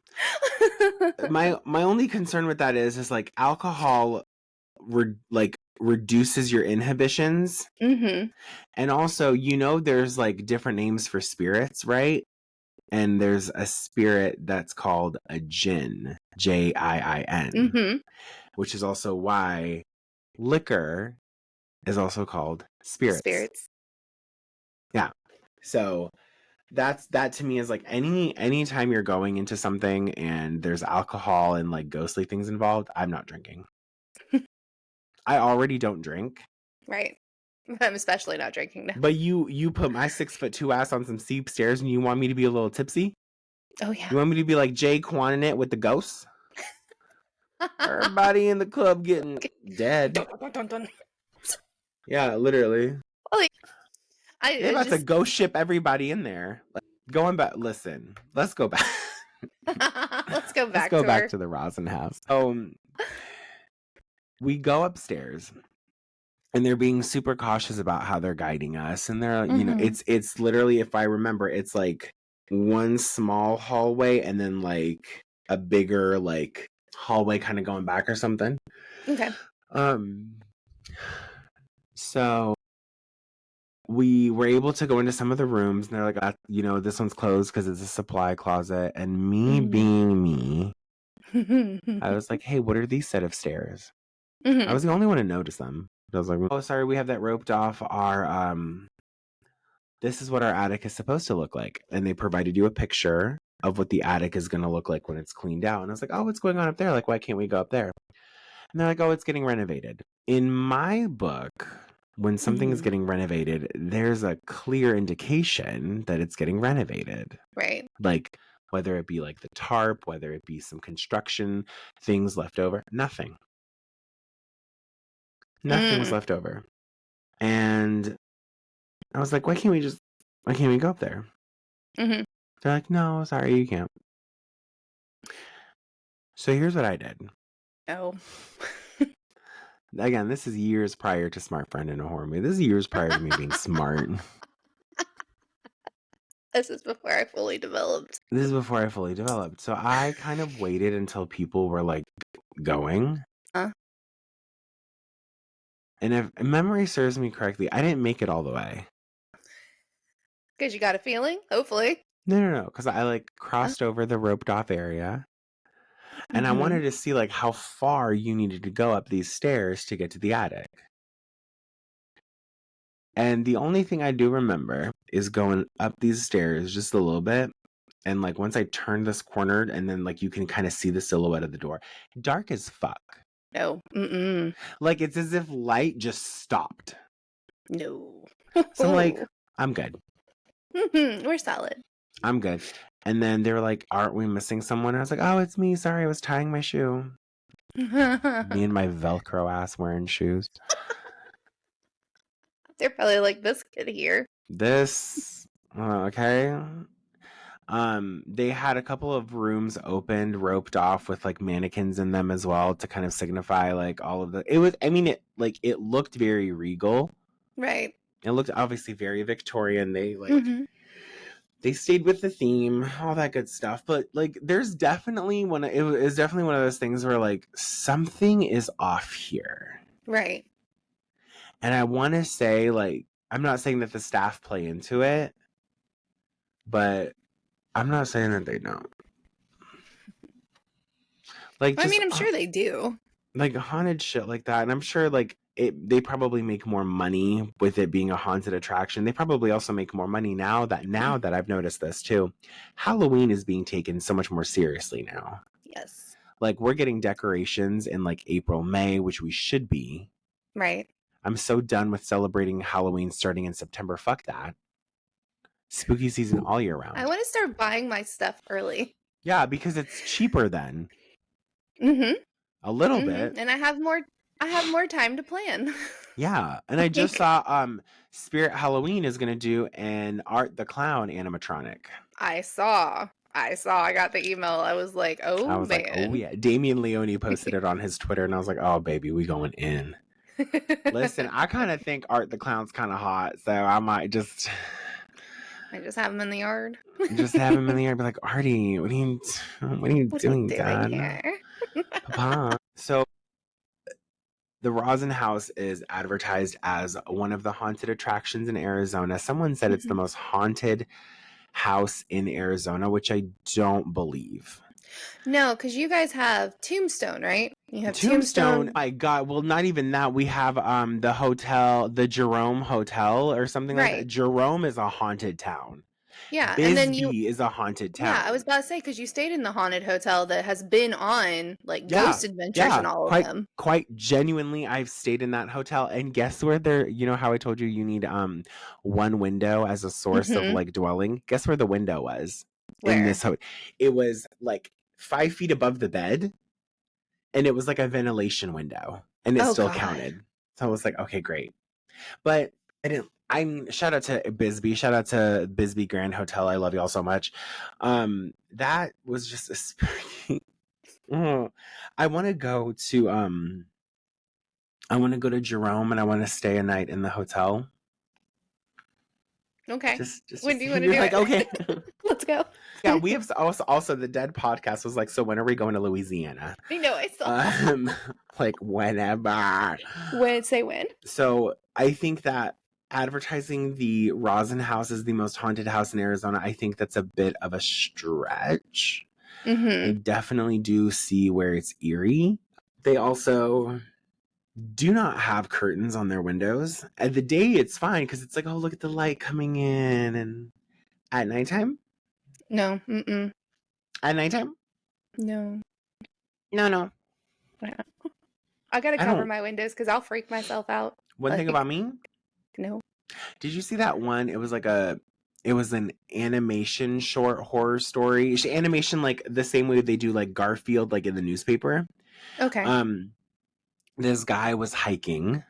my only concern with that is like alcohol reduces your inhibitions. And also, there's like different names for spirits, right? And there's a spirit that's called a jinn, Jiin, which is also why liquor is also called spirits. Yeah. So that to me is like any time you're going into something and there's alcohol and like ghostly things involved, I'm not drinking. I already don't drink. Right. I'm especially not drinking now. But you put my 6'2" ass on some steep stairs and you want me to be a little tipsy? Oh yeah. You want me to be like Jay Quan it with the ghosts? Everybody in the club getting dead. Yeah, literally. Oh, They're about to ghost ship everybody in there. Like, going back, listen, let's go back. Let's go back to the Rosson House. We go upstairs and they're being super cautious about how they're guiding us. And they're, it's literally, if I remember, it's like one small hallway and then like a bigger like hallway kind of going back or something. Okay. So we were able to go into some of the rooms and they're like, this one's closed because it's a supply closet. And me being me, I was like, hey, what are these set of stairs? I was the only one to notice them. I was like, oh, sorry, we have that roped off our, this is what our attic is supposed to look like. And they provided you a picture of what the attic is going to look like when it's cleaned out. And I was like, oh, what's going on up there? Like, why can't we go up there? And they're like, oh, it's getting renovated. In my book, when something is getting renovated, there's a clear indication that it's getting renovated. Right. Like, whether it be like the tarp, whether it be some construction things left over, nothing. Nothing was left over. And I was like, why can't we go up there? They're like, no, sorry, you can't. So here's what I did. Oh. Again, this is years prior to Smart Friend in a Horror Movie. This is years prior to me being smart. This is before I fully developed. So I kind of waited until people were like going. Huh? And if memory serves me correctly, I didn't make it all the way. Because you got a feeling? Hopefully. No. Because I like Huh? crossed over the roped off area. And I Mm-hmm. wanted to see like how far you needed to go up these stairs to get to the attic. And the only thing I do remember is going up these stairs just a little bit. And like once I turned this corner and then like you can kind of see the silhouette of the door. Dark as fuck. No. Mm-mm. Like it's as if light just stopped. No. So I'm like, I'm good. We're solid. I'm good. And then they were like, aren't we missing someone? I was like, oh, it's me. Sorry, I was tying my shoe. Me and my Velcro ass wearing shoes. They're probably like, this kid here. This, okay. They had a couple of rooms opened, roped off with like mannequins in them as well to kind of signify like all of the. It was, I mean, it looked very regal. Right. It looked obviously very Victorian. They like Mm-hmm. they stayed with the theme, all that good stuff. But like, there's definitely it was definitely one of those things where like something is off here. Right. And I want to say like I'm not saying that the staff play into it, but I'm not saying that they don't. Like, I just mean, I'm sure they do. like haunted shit like that, and I'm sure like they probably make more money with it being a haunted attraction. They probably also make more money now that I've noticed this too. Halloween is being taken so much more seriously now. Yes. Like we're getting decorations in like April, May, which we should be. Right. I'm so done with celebrating Halloween starting in September. Fuck that. Spooky season all year round. I want to start buying my stuff early. Yeah, because it's cheaper then. Mm-hmm. A little Mm-hmm. bit. And I have more time to plan. Yeah. And I just saw Spirit Halloween is gonna do an Art the Clown animatronic. I saw. I got the email. I was like, oh I was man. like, oh yeah. Damian Leone posted it on his Twitter and I was like, oh baby, we going in. Listen, I kind of think Art the Clown's kind of hot, so I might just have him in the yard. have him in the air and be like, Artie, what are you doing, Dad? Here? Papa. So the Rosson House is advertised as one of the haunted attractions in Arizona. Someone said it's the most haunted house in Arizona, which I don't believe. No, because you guys have Tombstone, right? You have Tombstone. My God, well, not even that. We have the hotel, the Jerome Hotel, or something like that. Jerome is a haunted town. Yeah, Bisbee and then is a haunted town. Yeah, I was about to say because you stayed in the haunted hotel that has been on like Ghost Adventures and all of them. Quite genuinely, I've stayed in that hotel, and guess where there? You know how I told you need one window as a source of like dwelling. Guess where the window was? Where? In this hotel? It was like 5 feet above the bed, and it was like a ventilation window, and it still counted. So I was like, okay, great. But I didn't. Shout out to Bisbee. Shout out to Bisbee Grand Hotel. I love y'all so much. That was just a spooky. I want to go to Jerome and I want to stay a night in the hotel. Okay. Just when do you want to do like, it? Okay. Let's go. Yeah, we have also the Dead podcast was like, so when are we going to Louisiana? I know, I saw. Like whenever. Say when. So I think that advertising the Rosson House as the most haunted house in Arizona, I think that's a bit of a stretch. I definitely do see where it's eerie. They also do not have curtains on their windows. At the day, it's fine because it's like, oh, look at the light coming in. And at nighttime? No. At nighttime? No. No. I gotta cover my windows because I'll freak myself out. One thing about me? No. Did you see that one? It was an animation short horror story. Animation like the same way they do like Garfield, like in the newspaper. Okay. This guy was hiking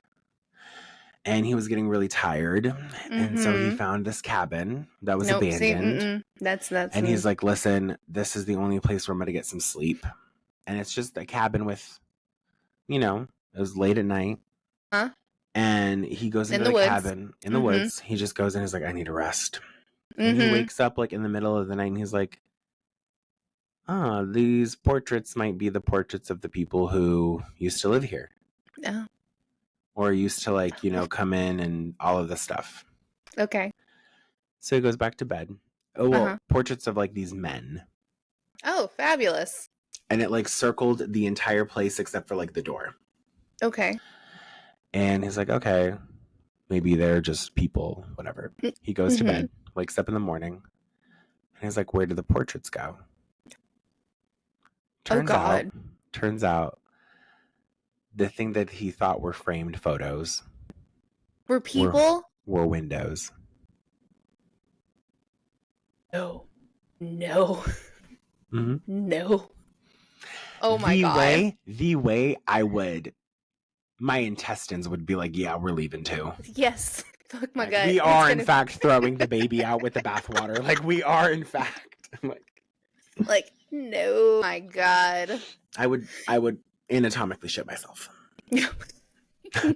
and he was getting really tired. And so he found this cabin that was abandoned. That's and he's like, listen, this is the only place where I'm going to get some sleep. And it's just a cabin with, it was late at night. Huh? And he goes into the cabin in the woods. He just goes in. He's like, I need a rest. And he wakes up like in the middle of the night and he's like, these portraits might be the portraits of the people who used to live here. Oh. Or used to, like, come in and all of this stuff. Okay. So he goes back to bed. Oh, well, portraits of, like, these men. Oh, fabulous. And it, like, circled the entire place except for, like, the door. Okay. And he's like, okay, maybe they're just people, whatever. He goes to bed, wakes up in the morning, and he's like, where did the portraits go? Turns out the thing that he thought were framed photos were people? Were windows. No. No. Mm-hmm. No. Oh my God. The way I would, my intestines would be like, yeah, we're leaving too. Yes. Fuck my like, gut. We are, in fact, throwing the baby out with the bathwater. Like, we are, in fact. Like, no. My God. I would anatomically shit myself.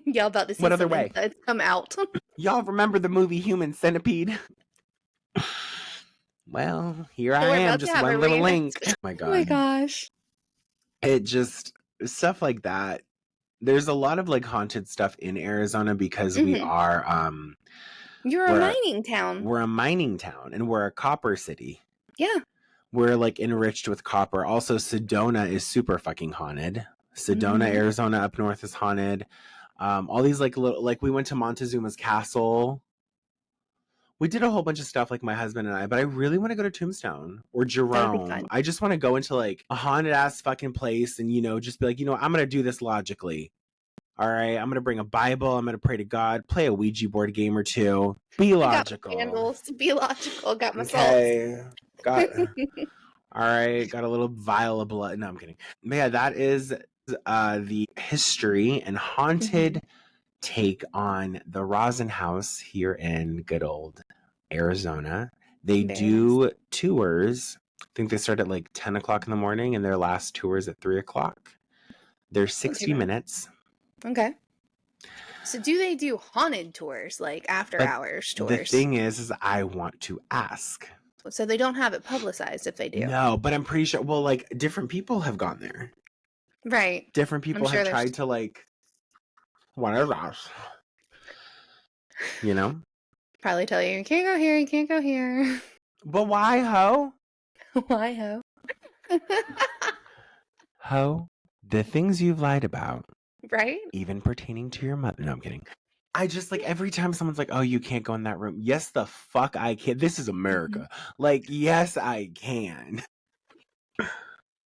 Y'all about to see what other some way? insides come out. Y'all remember the movie Human Centipede? Well, here I am, just one little link. Oh my God. Oh my gosh. It just, stuff like that. There's a lot of, like, haunted stuff in Arizona because we are, You're a mining town. We're a mining town, and we're a copper city. Yeah. We're, like, enriched with copper. Also, Sedona is super fucking haunted. Sedona, Arizona up north is haunted. All these, like, little, like, we went to Montezuma's castle. We did a whole bunch of stuff, like, my husband and I, but I really want to go to Tombstone or Jerome. I just want to go into, like, a haunted ass fucking place and, just be like, I'm going to do this logically. All right, I'm going to bring a Bible. I'm going to pray to God, play a Ouija board game or two. Be logical. Got candles. Be logical. Got my salts. All right, got a little vial of blood. No, I'm kidding. But yeah, that is the history and haunted take on the Rosson House here in good old Arizona. They do tours. I think they start at like 10 o'clock in the morning and their last tour is at 3 o'clock. They're 60 minutes. Okay. So do they do haunted tours, like after hours tours? The thing is I want to ask. So they don't have it publicized if they do. No, but I'm pretty sure, well, like, different people have gone there. Right. Different people have tried to, like, what is that? Probably tell you can't go here, you can't go here. But why, ho? Why, ho? Ho, the things you've lied about. Right? Even pertaining to your mother. No, I'm kidding. I just, like, every time someone's like, oh, you can't go in that room. Yes, the fuck I can. This is America. Like, yes, I can.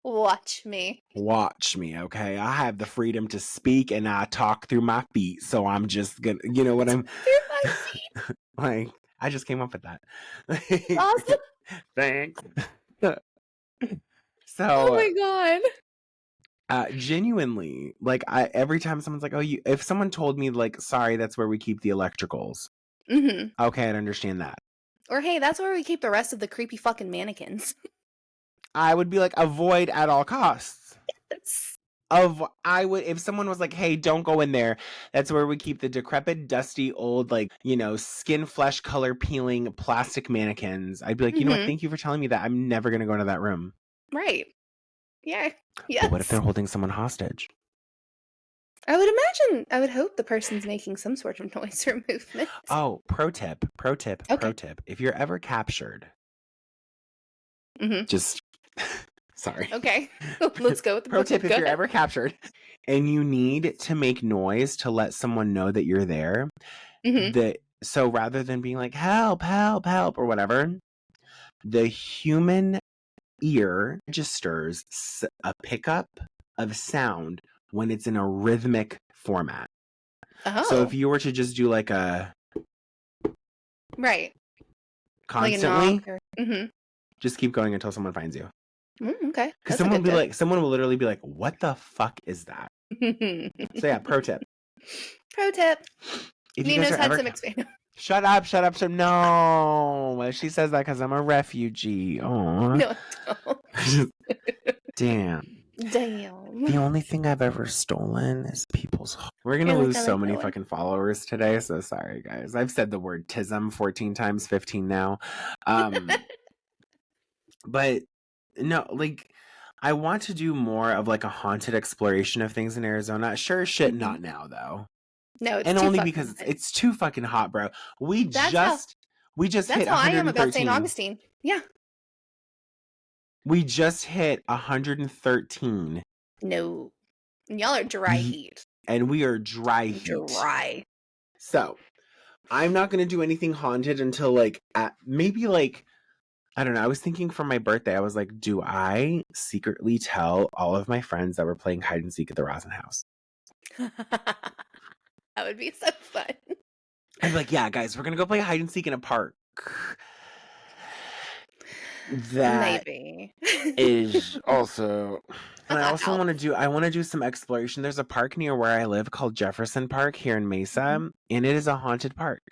Watch me. Watch me, okay? I have the freedom to speak and I talk through my feet. So I'm just gonna, you know what I'm... Through my feet. Like, I just came up with that. Awesome. Thanks. So... Oh my God. Genuinely, like, every time someone's like, oh, if someone told me, like, sorry, that's where we keep the electricals. Okay, I'd understand that. Or, hey, that's where we keep the rest of the creepy fucking mannequins. I would be like, avoid at all costs. Yes. If someone was like, hey, don't go in there, that's where we keep the decrepit, dusty, old, like, skin, flesh, color peeling plastic mannequins. I'd be like, you know what? Thank you for telling me that. I'm never going to go into that room. Right. Yeah. Yes. But what if they're holding someone hostage? I would hope the person's making some sort of noise or movement. Oh, pro tip. If you're ever captured, just, sorry. Okay, let's go with the pro tip. If you're ever captured and you need to make noise to let someone know that you're there, so rather than being like, help, help, help, or whatever, the human ear registers a pickup of sound when it's in a rhythmic format. Oh. So if you were to just do like a constantly, like just keep going until someone finds you. Okay. Because someone will literally be like, what the fuck is that? So yeah, pro tip. Pro tip. If Nino's had some experience. Shut up. No. She says that because I'm a refugee. Oh. No, don't. Damn. The only thing I've ever stolen is people's heart. We're going to lose so many fucking followers today. So sorry, guys. I've said the word tism 14 times, 15 now. But no, like, I want to do more of like a haunted exploration of things in Arizona. Sure as shit, Mhm. not now though. No, it's And too only fucking because hot. it's too fucking hot, bro. We That's how just we just that's hit how I am about St. 113. Augustine. Yeah. We just hit 113. No. And y'all are dry Ye- heat. And we are dry heat. Dry. So I'm not gonna do anything haunted until like at maybe like I don't know. I was thinking for my birthday, I was like, do I secretly tell all of my friends that we're playing hide and seek at the Rosson House? That would be so fun. I'd be like, yeah, guys, we're gonna go play hide and seek in a park. That Maybe. is also, and I also Ow. want to do some exploration. There's a park near where I live called Jefferson Park here in Mesa, Mhm. and it is a haunted park.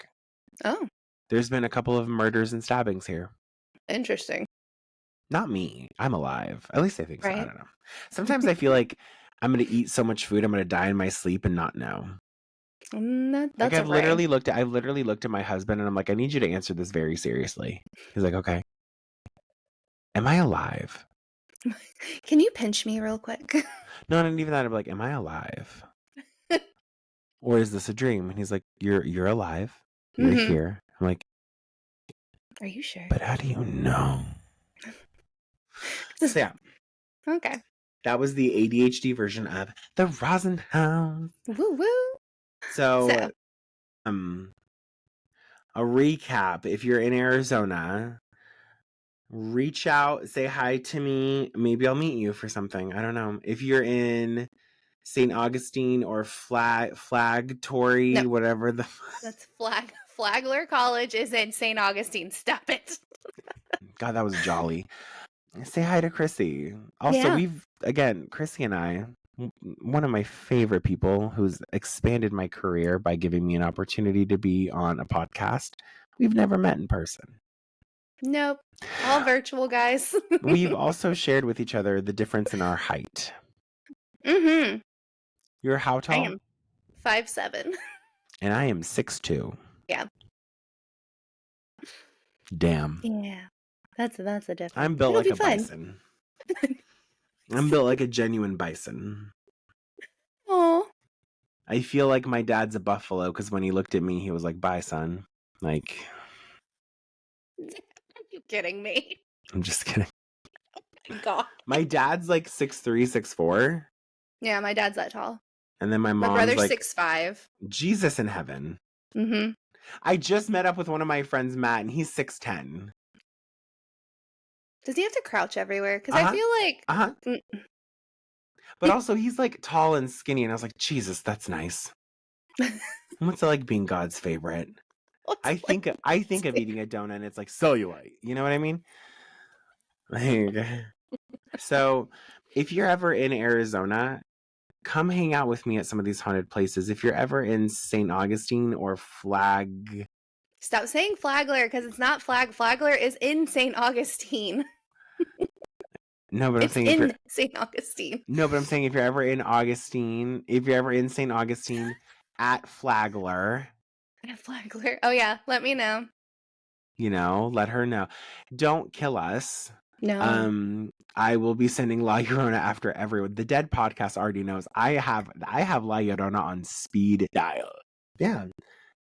Oh, There's been a couple of murders and stabbings here. interesting. Not me. I'm alive. At least I think so. I Right? don't know. Sometimes I feel like I'm gonna eat so much food, I'm gonna die in my sleep and not know. Like That's okay. I've literally looked at my husband and I'm like, I need you to answer this very seriously. He's like, okay. Am I alive? Can you pinch me real quick? No, not even that. I'm like, am I alive? Or is this a dream? And he's like, you're alive. You're Mm-hmm. here. I'm like, Are you sure? but how do you know? So yeah, Okay. that was the ADHD version of the Rosson House. Woo woo. So, So, a recap. If you're in Arizona, reach out, say hi to me. Maybe I'll meet you for something. I don't know. If you're in St. Augustine or no, Flagtory, whatever the that's Flagler College is in St. Augustine. Stop it. God, that was jolly. Say hi to Chrissy. Also, Yeah. Chrissy and I, one of my favorite people who's expanded my career by giving me an opportunity to be on a podcast. We've never met in person. Nope. All virtual, guys. We've also shared with each other the difference in our height. Mm-hmm. You're how I tall? am 5'7". And I am 6'2". Yeah. Damn. Yeah. That's a difference. I'm built It'll like be a fun. bison. I'm built like a genuine bison. Oh. I feel like my dad's a buffalo because when he looked at me, he was like, bye, son. Like, Are you kidding me? I'm just kidding. God. My dad's like 6'3", 6'4". Yeah, my dad's that tall. And then my My mom's brother's like, 6'5". Jesus in heaven. Mm-hmm. I just met up with one of my friends, Matt, and he's 6'10". Does he have to crouch everywhere? Because I Uh-huh. feel like Uh-huh. But also he's like tall and skinny, and I was like, Jesus, that's nice. What's it like being God's favorite? I think of eating a donut and it's like cellulite. You know what I mean? Like, so if you're ever in Arizona, come hang out with me at some of these haunted places. If you're ever in St. Augustine or Stop saying Flagler because it's not Flagler is in St. Augustine. No, but I'm It's saying in St. Augustine. no, but I'm saying if you're ever in St. Augustine at Flagler, Flagler. Oh yeah, let me know. let her know. Don't kill us. No. I will be sending La Llorona after everyone. The Dead podcast already knows I have La Llorona on speed dial. Yeah.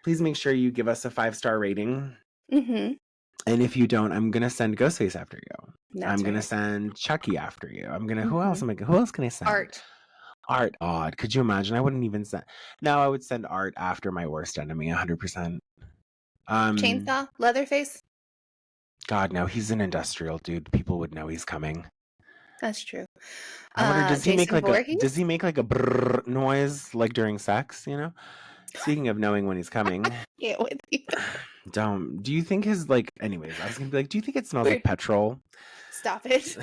Please make sure you give us a 5-star rating. Mm-hmm. And if you don't, I'm gonna send Ghostface after you. That's I'm gonna right. send Chucky after you. I'm gonna who Mm-hmm. else can I send? Art. Art. Odd. Could you imagine? I wouldn't even send. No, I would send Art after my worst enemy, 100%. Chainsaw. Leatherface. God, no, he's an industrial dude. People would know he's coming. That's true. I wonder, does he make Jason Voorhees? like a brrr noise like during sex? Speaking of knowing when he's coming, Yeah, with you. do you think his like? Anyways, I was gonna be like, do you think it smells like petrol? Stop it.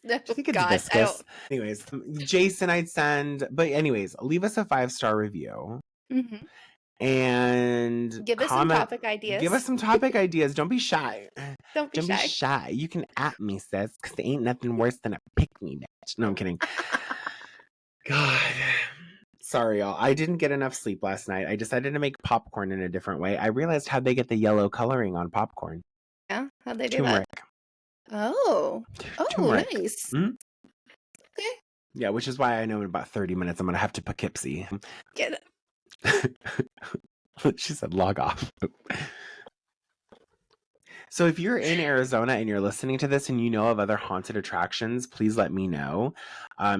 No, Do you think it's God, I viscous? don't. Anyways, Jason, I'd send. But anyways, leave us a 5-star review Mm-hmm. and Give us some comment. topic ideas. Give us some topic ideas. Don't be shy. Don't be Don't be shy. shy. You can at me, sis, because there ain't nothing worse than a pick me bitch. No, I'm kidding. God. Sorry, y'all. I didn't get enough sleep last night. I decided to make popcorn in a different way. I realized how they get the yellow coloring on popcorn. Yeah, how'd they do Turmeric. that? Oh. Oh, Turmeric. nice. Mhm. Okay. Yeah, which is why I know in about 30 minutes I'm going to have to Poughkeepsie. Get it. She said log off. So if you're in Arizona and you're listening to this and you know of other haunted attractions, please let me know.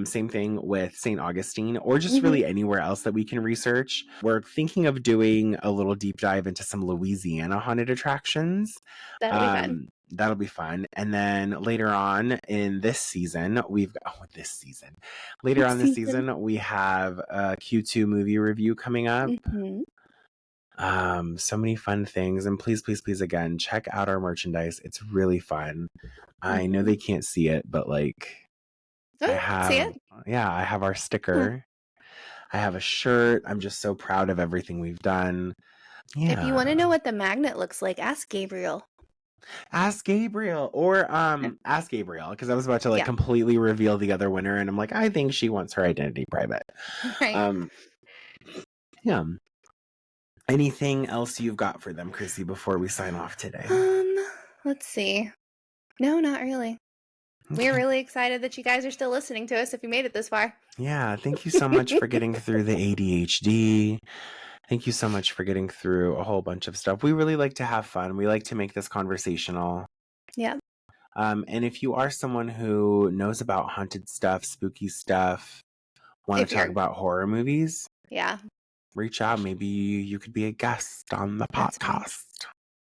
Same thing with St. Augustine or just Mhm. really anywhere else that we can research. We're thinking of doing a little deep dive into some Louisiana haunted attractions. That'll be fun. That'll be fun. And then later on in this season, later on this season, we have a Q2 movie review coming up. Mhm. So many fun things. And please, please, please, again, check out our merchandise. It's really fun. I know they can't see it, but like Oh, I yeah, I can see have, it. I have our sticker. I have a shirt. I'm just so proud of everything we've done. If you want to Yeah. know what the magnet looks like, ask Gabriel. Ask Gabriel or ask Gabriel because I was about to like Yeah. completely reveal the other winner and I'm like, I think she wants her identity private. Right. Yeah. Anything else you've got for them, Chrissy, before we sign off today? Let's see. No, not really. We're really excited that you guys are still listening to us if you made it this far. Yeah, thank you so much for getting through the ADHD. Thank you so much for getting through a whole bunch of stuff. We really like to have fun. We like to make this conversational. Yeah. And if you are someone who knows about haunted stuff, spooky stuff, want If to talk you're, about horror movies, yeah, reach out. Maybe you could be a guest on the that's right. podcast.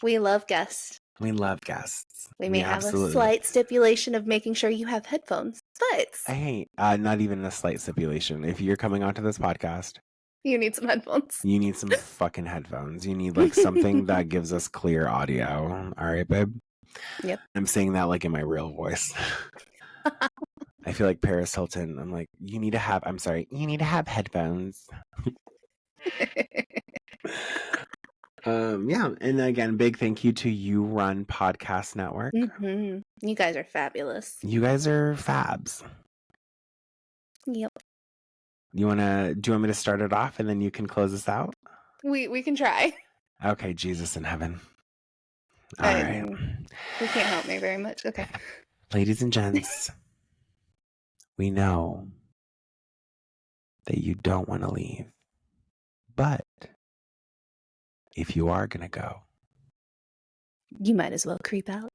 We love guests. We love guests. We may have a absolutely. slight stipulation of making sure you have headphones, but Hey, not even a slight stipulation. If you're coming onto this podcast, you need some headphones. you need some fucking headphones. You need like something that gives us clear audio. All right, babe? Yep. I'm saying that like in my real voice. I feel like Paris Hilton. I'm like, you need to have headphones. Yeah. And again, big thank you to You Run Podcast Network. You guys are fabulous. You guys are fabs. Yep. Do you want me to start it off and then you can close us out? We can try. Okay, Jesus in heaven. All right. You can't help me very much. Okay. Ladies and gents, we know that you don't want to leave. But if you are going to go, You might as well creep out.